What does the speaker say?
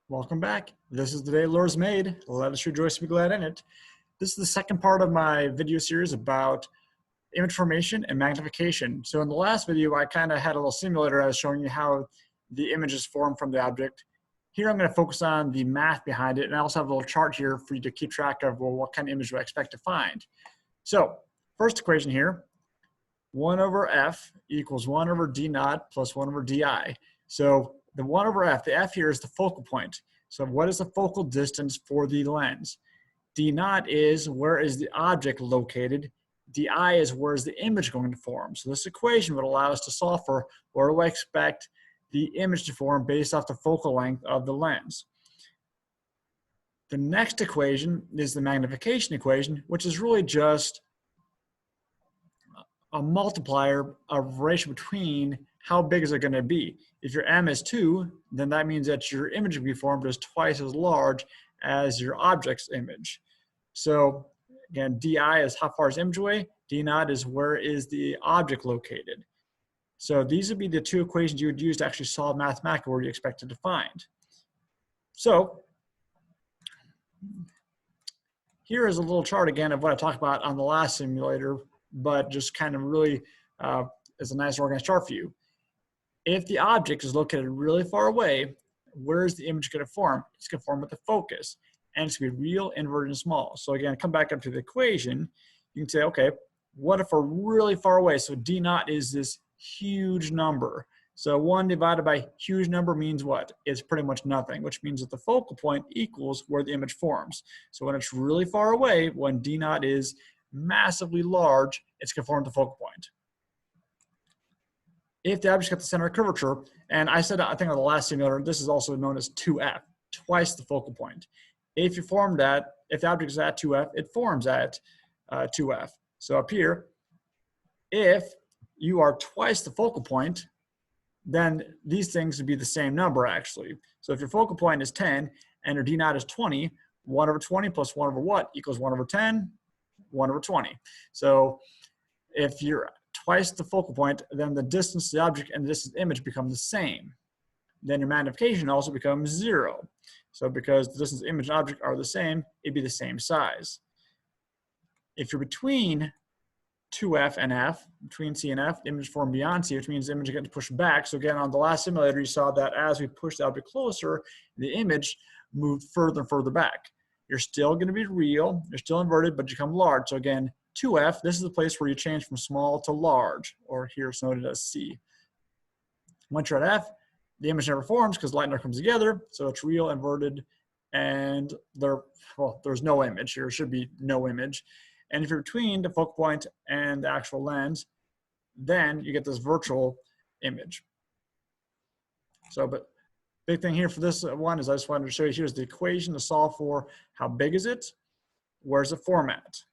Welcome back. This is the day the Lord has made. Let us rejoice and be glad in it. This is the second part of my video series about image formation and magnification. So in the last video, I kind of had a little simulator. I was showing you how the image is formed from the object. Here I'm going to focus on the math behind it, and I also have a little chart here for you to keep track of, well, what kind of image do I expect to find. So first equation here, 1 over f equals 1 over d naught plus 1 over di. So the 1 over f, the f here is the focal point. So what is the focal distance for the lens? D naught is where is the object located. Di is where is the image going to form. So this equation would allow us to solve for where do I expect the image to form based off the focal length of the lens. The next equation is the magnification equation, which is really just a multiplier of ratio between how big is it going to be. If your m is 2, then that means that your image will be formed as twice as large as your object's image. So again, di is how far is image away, d naught is where is the object located. So these would be the two equations you would use to actually solve mathematically where you expect it to find. So here is a little chart again of what I talked about on the last simulator, but just kind of really is a nice organized chart for you. If the object is located really far away, where is the image going to form? It's going to form with the focus, and it's going to be real, inverted, and small. So again, come back up to the equation. You can say, okay, what if we're really far away? So d naught is this huge number. So 1 divided by huge number means what? It's pretty much nothing, which means that the focal point equals where the image forms. So when it's really far away, when d naught is massively large, it's going to form the focal point. If the object's got the center of curvature, and I said, I think on the last simulator, this is also known as 2f, twice the focal point. If you form that, if the object is at 2f, it forms at 2f. So up here, if you are twice the focal point, then these things would be the same number actually. So if your focal point is 10 and your d naught is 20, 1 over 20 plus 1 over what equals 1 over 10, 1 over 20. So if you're twice the focal point, then the distance to the object and the distance to the image become the same. Then your magnification also becomes 0. So because the distance to the image and object are the same, it'd be the same size. If you're between 2f and f, between c and f, the image form beyond c, which means the image is going to push back. So again, on the last simulator, you saw that as we push the object closer, the image moved further and further back. You're still going to be real, you're still inverted, but you become large. So again, 2f, this is the place where you change from small to large, or here it's noted as c. Once you're at f, the image never forms because light never comes together, so it's real, inverted, and there's no image. There should be no image. And if you're between the focal point and the actual lens, then you get this virtual image. So, but big thing here for this one is I just wanted to show you here's the equation to solve for how big is it, where's the format.